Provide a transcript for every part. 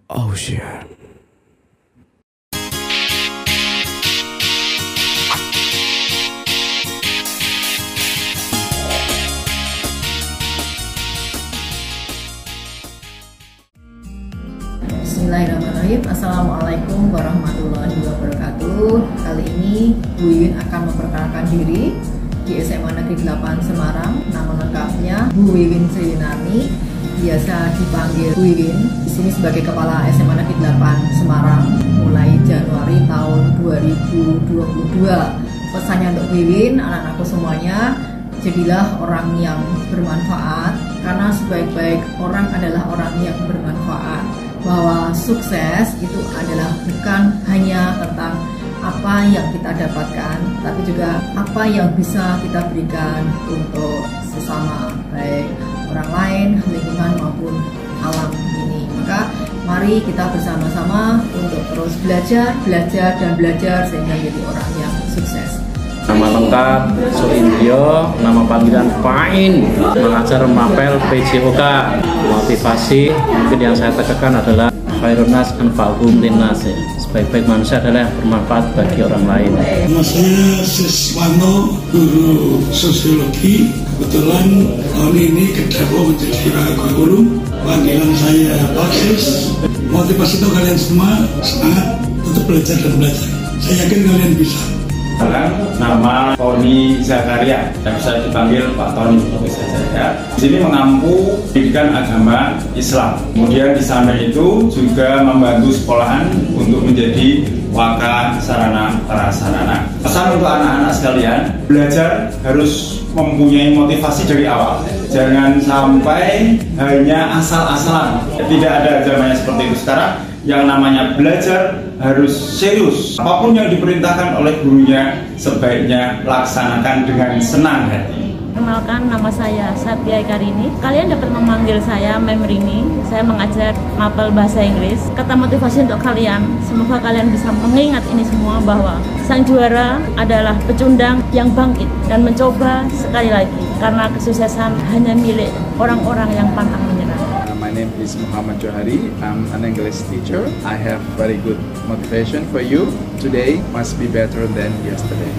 Oh shit. Bismillahirrahmanirrahim. Assalamualaikum warahmatullahi wabarakatuh. Kali ini Bu Wiwin akan memperkenalkan diri di SMA Negeri 8 Semarang. Nama lengkapnya Bu Wiwin Sri Winarni, biasa dipanggil Bu Wiwin. Di sini sebagai Kepala SMA Negeri 8 Semarang mulai Januari tahun 2022. Pesannya untuk Bu Wiwin, anak-anakku semuanya, jadilah orang yang bermanfaat, karena sebaik-baik orang adalah orang yang bermanfaat. Bahwa sukses itu adalah bukan hanya tentang apa yang kita dapatkan, tapi juga apa yang bisa kita berikan untuk sesama, baik orang lain, lingkungan maupun alam ini. Maka mari kita bersama-sama untuk terus belajar sehingga jadi orang yang sukses. Nama lengkap Soindyo, nama panggilan Pain, mengajar mapel PJOK. Motivasi mungkin yang saya tekankan adalah Khairunas anfa'uhum linnas. Sebaik-baik manusia adalah yang bermanfaat bagi orang lain. Nama saya Siswano, guru sosiologi. Kebetulan tahun ini kedapur menjadi guru. Panggilan saya Paksis. Motivasi untuk kalian semua semangat untuk belajar dan belajar. Saya yakin kalian bisa. Nama Tony Zakaria, yang bisa dipanggil Pak Tony Zakaria. Di sini mengampu pendidikan agama Islam. Kemudian di sana itu juga membantu sekolahan untuk menjadi waka sarana prasarana. Pesan untuk anak-anak sekalian, belajar harus mempunyai motivasi dari awal. Jangan sampai hanya asal-asalan. Tidak ada zamannya seperti itu sekarang. Yang namanya belajar harus serius. Apapun yang diperintahkan oleh gurunya, sebaiknya laksanakan dengan senang hati. Kenalkan, nama saya Satya Karini. Kalian dapat memanggil saya Mem Rini. Saya mengajar mapel bahasa Inggris. Kata motivasi untuk kalian, semoga kalian bisa mengingat ini semua, bahwa sang juara adalah pecundang yang bangkit dan mencoba sekali lagi, karena kesuksesan hanya milik orang-orang yang pantang menyerah. My name is Muhammad Johari. I'm an English teacher. I have very good motivation for you. Today must be better than yesterday.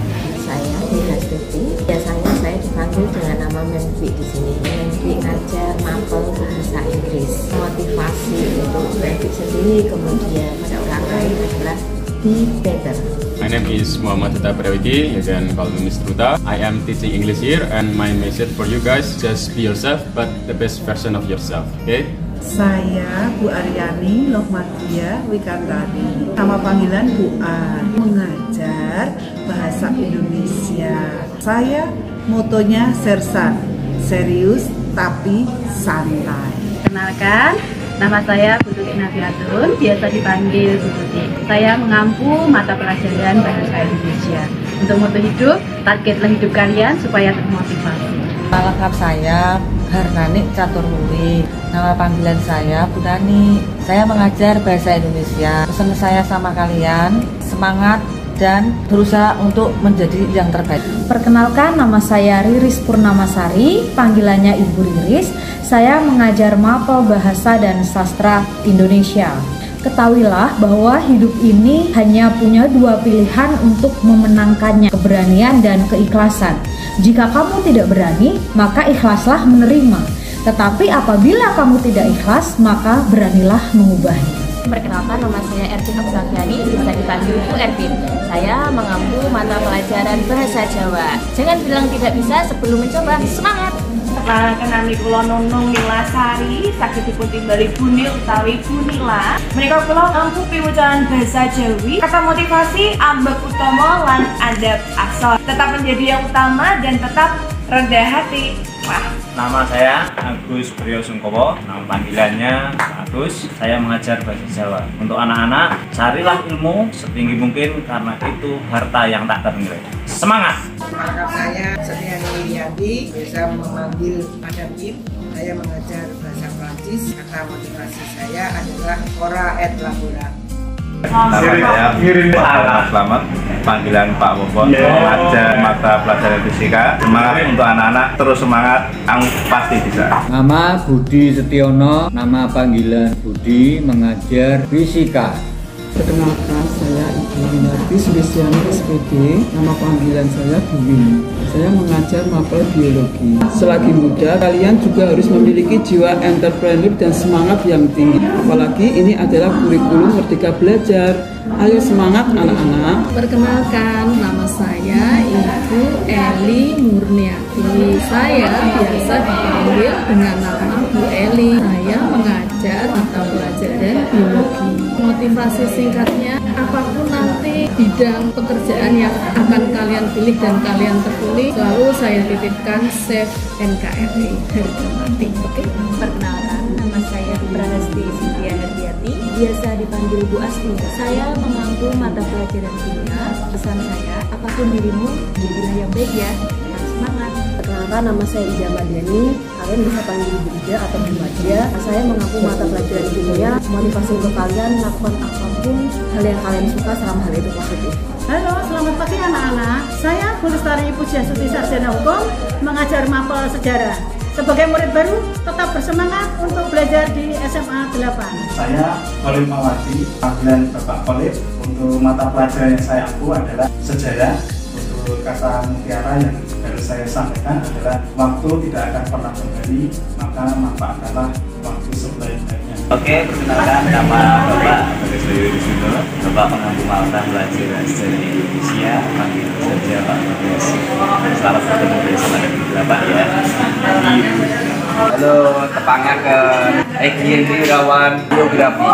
Saya Dina Stuti. Biasanya saya dipanggil dengan nama Memvi di sini. Memvi ngajar mapel bahasa Inggris. Motivasi untuk Memvi sendiri kemudian pada orang lain adalah be better. My name is Muhammad Tuta Prawiti. You can call me Mr. Tuta. I am teaching English here, and my message for you guys: just be yourself, but the best version of yourself. Okay? Saya Bu Aryani Lohmatia Wikantari. Nama panggilan Bu Ar. Mengajar bahasa Indonesia. Saya motonya Sersan, serius tapi santai. Kenalkan, nama saya Bu Tuti Nafiatun, biasa dipanggil Bu Tuti. Saya mengampu mata pelajaran bahasa Indonesia. Untuk moto hidup, targetlah hidup kalian supaya termotivasi. Nama lengkap saya Harnani Caturwuri. Nama panggilan saya Butani. Saya mengajar bahasa Indonesia. Pesan saya sama kalian, semangat dan berusaha untuk menjadi yang terbaik. Perkenalkan, nama saya Riris Purnamasari, panggilannya Ibu Riris. Saya mengajar mapel bahasa dan sastra Indonesia. Ketahuilah bahwa hidup ini hanya punya dua pilihan untuk memenangkannya, keberanian dan keikhlasan. Jika kamu tidak berani, maka ikhlaslah menerima. Tetapi apabila kamu tidak ikhlas, maka beranilah mengubahnya. Perkenalkan, nama saya Ervin Abdulkani, bisa dipanggil Bu Ervin. Saya mengampu mata pelajaran bahasa Jawa. Jangan bilang tidak bisa sebelum mencoba. Semangat! Perkenalkan, nami kula Nunung Nilasari, saged dipuntimbali Buni utawi Bunila. Menika kula ngampu piwucalan basa Jawi. Kata motivasi ambek utama lan adab asal. Tetap menjadi yang utama dan tetap rendah hati. Wah. Nama saya Agus Priyo Sungkowo, nama panggilannya Agus. Saya mengajar bahasa Jawa. Untuk anak-anak, carilah ilmu setinggi mungkin karena itu harta yang tak ternilai. Semangat! Nama saya Setiani Wiriyanti, biasa memanggil Madam Im. Saya mengajar bahasa Prancis. Kata motivasi saya adalah Ora et Labora. Nama saya Selamat, panggilan Pak Bobo, mengajar mata pelajaran fisika. Semangat untuk anak-anak, terus semangat, kamu pasti bisa. Nama Budi Setiono, nama panggilan Budi, mengajar fisika. Perkenalkan, saya Ibu Winarti Sulisiani SPD, nama panggilan saya Bu Win. Saya mengajar mapel biologi. Selagi muda, kalian juga harus memiliki jiwa entrepreneur dan semangat yang tinggi. Apalagi ini adalah kurikulum Merdeka Belajar. Ayo semangat anak-anak. Perkenalkan, nama saya Ibu Eli Murniati. Saya biasa dipanggil dengan nama Bu Eli. Saya mengajar mata pelajaran biologi. Motivasi singkatnya, apapun nanti bidang pekerjaan yang akan kalian pilih dan kalian tekuni, selalu saya titipkan save NKRI harga mati. Oke, perkenalkan, nama saya Prahasti Sintia Herdiati, biasa dipanggil Bu Asti. Saya mengampu mata pelajaran kimia. Pesan saya, apapun dirimu, jadilah yang baik ya. Semangat. Perkenalkan, nama saya Ida Madiani. Kalian bisa panggil Bu Ida atau Bu Madia. Saya mengampu mata pelajaran kimia. Motivasi untuk kalian lakukan apapun hal yang kalian suka selama hal itu positif. Halo, selamat pagi anak-anak. Saya Bu Lestari Pujiastuti Sarjana Hukum, mengajar mapel sejarah. Sebagai murid baru, tetap bersemangat untuk belajar di SMA 8. Saya Khalil Mawati, panggilan Bapak Khalil. Untuk mata pelajaran yang saya ampu adalah sejarah. Untuk kata mutiara yang harus saya sampaikan adalah waktu tidak akan pernah kembali, maka manfaatkanlah waktu sebaik-baiknya. Oke, perkenalkan, nama Bapak Bapak mengampu mata pelajaran sejarah Indonesia, panggil saja Pak Bagas. Selamat bertemu bersama Negeri 8 ya. Halo, tepangaken Egin Irawan Geografi.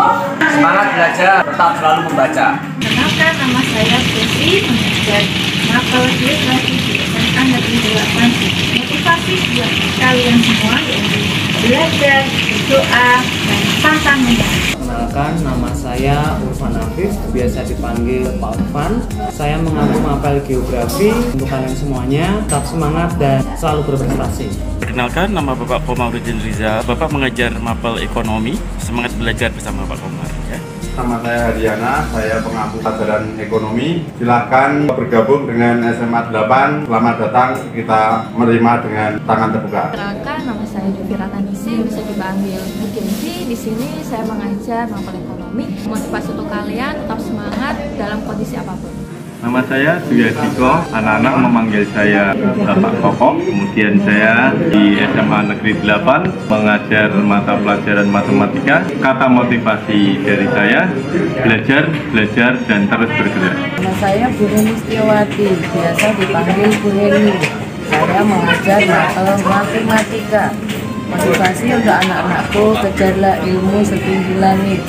Semangat belajar, tetap selalu membaca. Perkenalkan, nama saya Putri, mengajar mapel geografi di SMA Negeri 8. Motivasi buat kalian semua yaitu belajar, berdoa, dan pantang menyerah. Perkenalkan, nama saya Urfan Afif, biasa dipanggil Pak Urfan. Saya mengampu mapel geografi. Untuk kalian semuanya, tetap semangat dan selalu berprestasi. Perkenalkan, nama Bapak Komarudin Riza. Bapak mengajar mapel ekonomi. Semangat belajar bersama Pak Komar ya. Nama saya Hadiana, saya pengampu pelajaran ekonomi. Silakan bergabung dengan SMA 8. Selamat datang, kita menerima dengan tangan terbuka. Perkenalkan, nama saya Devi Ratanisi, bisa dipanggil Bu Gensi. Di sini saya mengajar mapel ekonomi. Motivasi untuk kalian tetap semangat dalam kondisi apapun. Nama saya Suyadiko, anak-anak memanggil saya Bapak Koko. Kemudian saya di SMA Negeri 8 mengajar mata pelajaran matematika. Kata motivasi dari saya, belajar, belajar, dan terus bergerak. Nama saya Bu Heni Setiawati, biasa dipanggil Bu Heni. Saya mengajar mapel matematika. Motivasi untuk anak-anakku, kejarlah ilmu setinggi langit.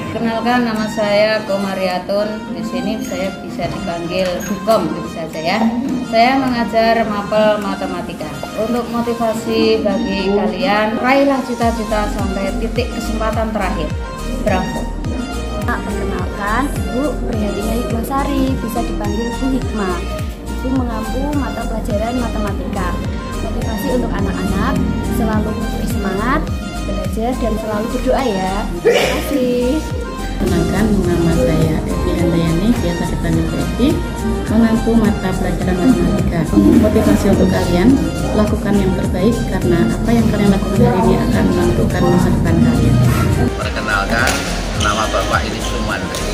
Perkenalkan, nama saya Komariatun. Di sini saya bisa dipanggil Hukom, gitu saja ya. Saya mengajar mapel matematika. Untuk motivasi bagi kalian, raihlah cita-cita sampai titik kesempatan terakhir. Bravo. Perkenalkan, Ibu Prihatina Hikmasari, bisa dipanggil Bu Hikmah. Ibu mengampu mata pelajaran matematika. Motivasi untuk anak-anak, selalu bersemangat, belajar dan selalu berdoa ya. Terima kasih. Perkenalkan, nama saya Evi Handayani, biasa dipanggil Evi, mengampu mata pelajaran matematika. Motivasi untuk kalian, lakukan yang terbaik karena apa yang kalian lakukan hari ini akan menentukan masa depan kalian. Perkenalkan, nama Bapak ini Sumantri.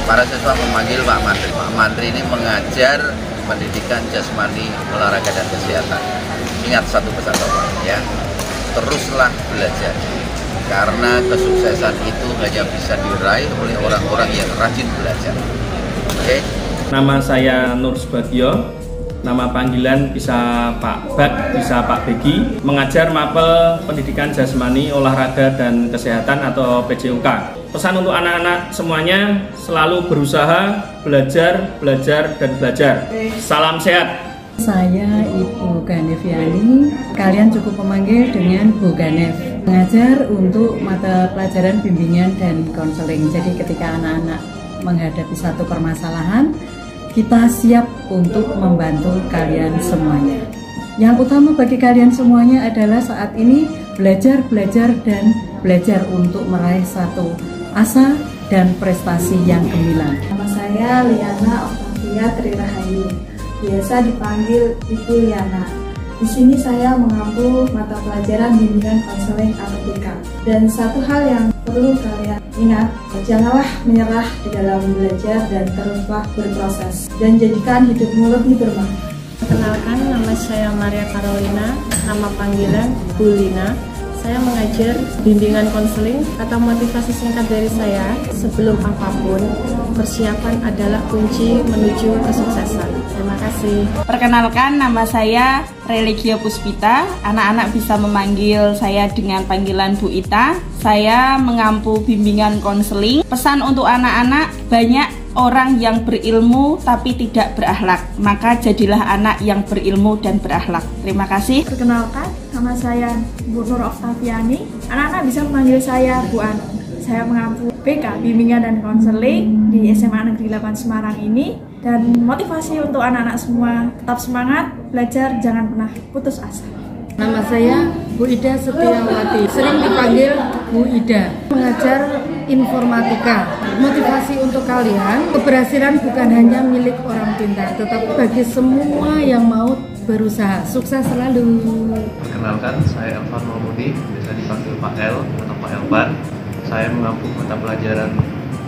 Para siswa memanggil Pak Mantri. Pak Mantri ini mengajar pendidikan jasmani, olahraga dan kesehatan. Ingat satu pesan Bapak ya, teruslah belajar. Karena kesuksesan itu hanya bisa diraih oleh orang-orang yang rajin belajar. Oke? Nama saya Nur Subagio. Nama panggilan bisa Pak Bak, bisa Pak Begi. Mengajar mapel pendidikan jasmani, olahraga dan kesehatan atau PJOK. Pesan untuk anak-anak semuanya, selalu berusaha, belajar, belajar, dan belajar. Salam sehat. Saya Ibu Ganeviani, kalian cukup memanggil dengan Bu Ganef. Mengajar untuk mata pelajaran bimbingan dan konseling. Jadi ketika anak-anak menghadapi satu permasalahan, kita siap untuk membantu kalian semuanya. Yang utama bagi kalian semuanya adalah saat ini belajar, belajar, dan belajar untuk meraih satu asa, dan prestasi yang gemilang. Nama saya Liana Octavia Trirahayu, biasa dipanggil Ibu Liana. Di sini saya mengampu mata pelajaran bimbingan konseling ATK. Dan satu hal yang perlu kalian ingat, janganlah menyerah di dalam belajar dan teruslah berproses. Dan jadikan hidupmu lebih bermakna. Perkenalkan, nama saya Maria Carolina, nama panggilan Bu Lina. Saya mengajar bimbingan konseling. Kata motivasi singkat dari saya, sebelum apapun, persiapan adalah kunci menuju kesuksesan. Terima kasih. Perkenalkan, nama saya Religio Puspita. Anak-anak bisa memanggil saya dengan panggilan Bu Ita. Saya mengampu bimbingan konseling. Pesan untuk anak-anak, banyak orang yang berilmu tapi tidak berakhlak. Maka jadilah anak yang berilmu dan berakhlak. Terima kasih. Perkenalkan, nama saya Bu Nur Octaviani. Anak-anak bisa memanggil saya Bu Anu. Saya mengampu BK Bimbingan dan Konseling di SMA Negeri 8 Semarang ini. Dan motivasi untuk anak-anak semua, tetap semangat, belajar, jangan pernah putus asa. Nama saya Bu Ida Setiawati, sering dipanggil Bu Ida. Mengajar informatika. Motivasi untuk kalian, keberhasilan bukan hanya milik orang pintar, tetapi bagi semua yang mau berusaha. Sukses selalu. Perkenalkan, saya Elvan Mahmudi, biasa dipanggil Pak El atau Pak Elvan. Saya mengampu mata pelajaran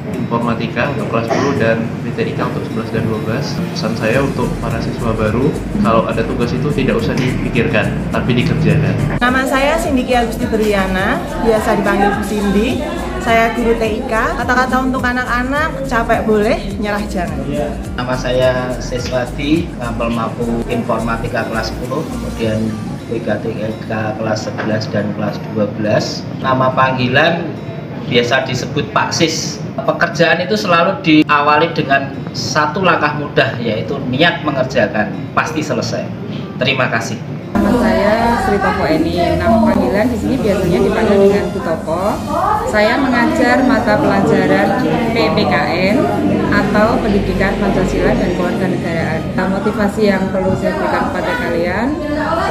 informatika untuk kelas 10 dan BTIK untuk 11 dan 12. Pesan saya untuk para siswa baru, kalau ada tugas itu tidak usah dipikirkan, tapi dikerjakan. Nama saya Sindiki Agusti Briana, biasa dipanggil Bu Cindy. Saya guru TIK. Kata-kata untuk anak-anak, capek boleh, nyerah jangan. Nama saya Siswati, ngampel mampu informatika kelas 10, kemudian BKTIK kelas 11 dan kelas 12. Nama panggilan biasa disebut Pak Sis. Pekerjaan itu selalu diawali dengan satu langkah mudah, yaitu niat mengerjakan, pasti selesai. Terima kasih. Nama saya Sri Toko Eni. Nama panggilan di sini biasanya dipanggil dengan Bu Toko. Saya mengajar mata pelajaran PPKN atau Pendidikan Pancasila dan Kewarganegaraan. Motivasi yang perlu saya berikan kepada kalian,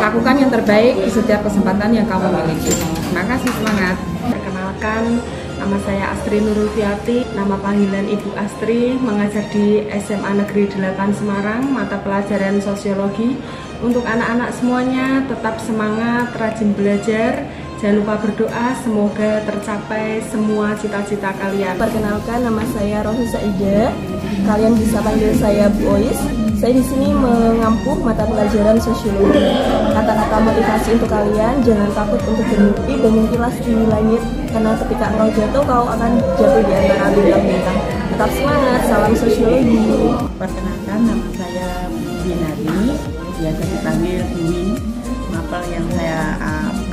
lakukan yang terbaik di setiap kesempatan yang kamu miliki. Terima kasih, semangat. Perkenalkan, nama saya Astri Nurulfiati, nama panggilan Ibu Astri, mengajar di SMA Negeri 8 Semarang, mata pelajaran sosiologi. Untuk anak-anak semuanya, tetap semangat, rajin belajar, jangan lupa berdoa, semoga tercapai semua cita-cita kalian. Perkenalkan, nama saya Rohi Saida, kalian bisa panggil saya Bu Ois. Saya di sini mengampu mata pelajaran sosiologi. Kata-kata motivasi untuk kalian, jangan takut untuk bermimpi, bermimpilah setinggi langit, karena ketika engkau jatuh, kau akan jatuh di antara bintang-bintang. Tetap semangat, salam sosiologi. Perkenalkan, nama saya Binari, biasa dipanggil Win. Mapel yang saya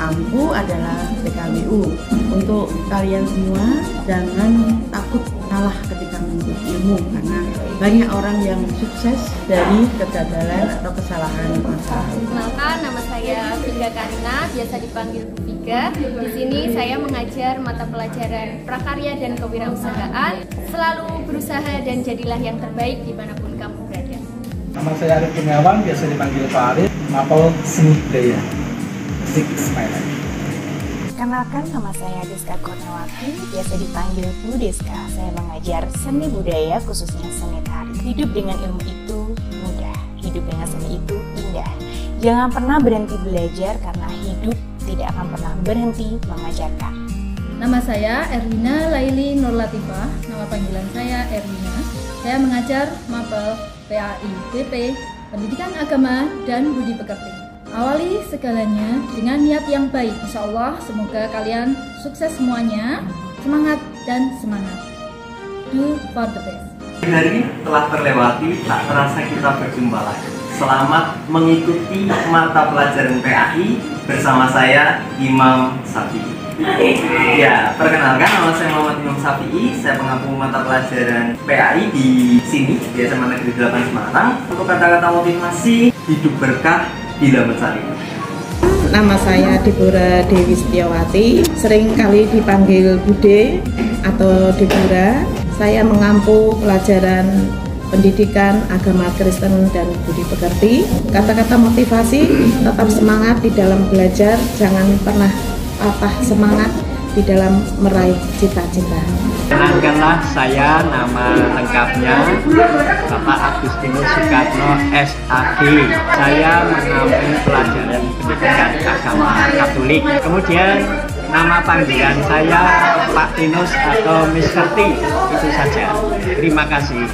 ampu adalah PKWU. Untuk kalian semua, jangan takut kalah ketika menuntut ilmu, karena banyak orang yang sukses dari kegagalan atau kesalahan masa. Kenalkan, nama saya Vika Karina, biasa dipanggil Bu Vika. Di sini saya mengajar mata pelajaran prakarya dan kewirausahaan. Selalu berusaha dan jadilah yang terbaik dimanapun kamu berada. Nama saya Arif Kurniawan, biasa dipanggil Pak Arif, mapel seni budaya. Six my life. Kenalkan, nama saya Deska Kurniawati, biasa dipanggil Bu Deska. Saya mengajar seni budaya, khususnya seni tari. Hidup dengan ilmu itu mudah, hidup dengan seni itu indah. Jangan pernah berhenti belajar, karena hidup tidak akan pernah berhenti mengajarkan. Nama saya Erlina Laili Nurlatifah, nama panggilan saya Erlina. Saya mengajar mapel PAI BP, Pendidikan Agama dan Budi Pekerti. Awali segalanya dengan niat yang baik. Insya Allah semoga kalian sukses semuanya. Semangat dan semangat. Do for the best. Hari telah terlewati, tak terasa kita berjumpa lagi. Selamat mengikuti mata pelajaran PAI bersama saya Imam Safi'i. Ya, perkenalkan, nama saya Muhammad Imam Safi'i. Saya pengampu mata pelajaran PAI di sini di SMA Negeri 8 Semarang. Untuk kata-kata motivasi, hidup berkah bila mencari. Nama saya Deborah Dewi Setiawati, sering kali dipanggil Bude atau Deborah. Saya mengampu pelajaran pendidikan agama Kristen dan budi pekerti. Kata-kata motivasi, tetap semangat di dalam belajar, jangan pernah patah semangat, di dalam meraih cita-cita. Kenalkanlah saya, nama lengkapnya Bapak Agustinus Soekarno SAG. Saya mengambil pelajaran pendidikan agama Katolik. Kemudian nama panggilan saya Pak Tinus atau Mr. T. Itu saja. Terima kasih.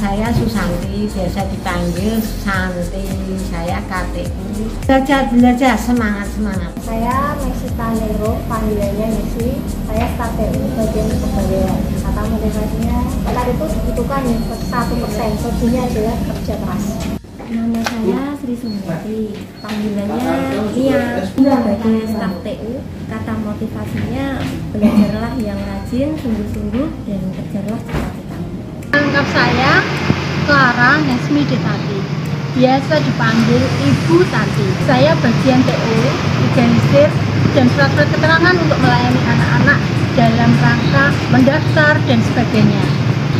Saya Susanti, biasa dipanggil Santi. Saya KTU. Belajar, semangat. Saya Mesita Nero, panggilannya Messi. Saya staf TU bagian kebudayaan. Kata motivasinya, kita itu dibutuhkan 1%. Kuncinya adalah kerja keras. Nama saya Sri Sumiati, panggilannya Nia. Sebagai staf TU, kata motivasinya belajarlah yang rajin, sungguh-sungguh, dan kejarlah cita-citamu. Lengkap saya Clara Nesmi Detati, biasa dipanggil Ibu Tanti. Saya bagian TU, organisir, dan surat-surat keterangan untuk melayani anak-anak dalam rangka mendaftar dan sebagainya.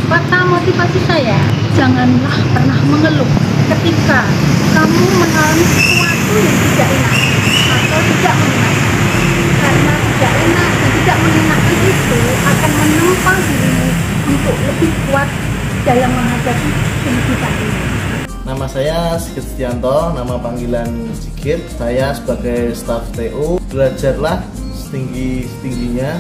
Kata motivasi saya, janganlah pernah mengeluh ketika kamu mengalami sesuatu yang tidak enak atau tidak menyenangkan. Karena tidak enak dan tidak menyenangkan itu akan menempel dirimu untuk lebih kuat dalam menghadapi kehidupan ini. Nama saya Sigit Setianto, nama panggilan Sigit. Saya sebagai staf TU. Belajarlah setinggi-tingginya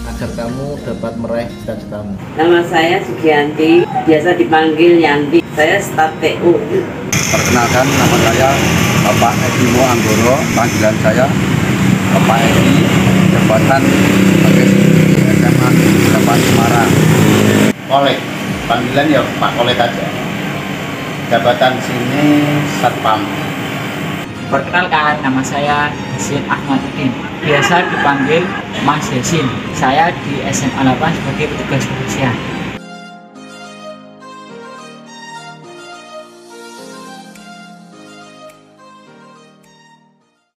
agar kamu dapat meraih cita-citamu. Nama saya Sugianti, biasa dipanggil Yanti. Saya staf TU. Perkenalkan, nama saya Bapak Edimo Anggoro, panggilan saya Bapak Edi, jabatan sebagai SMA 8 Semarang. Kolek, panggilan ya Pak Kolek aja. Jabatan sini Satpam. Perkenalkan, nama saya Yasin Ahmaduddin, biasa dipanggil Mas Yasin. Saya di SMA 8 sebagai petugas kebersihan.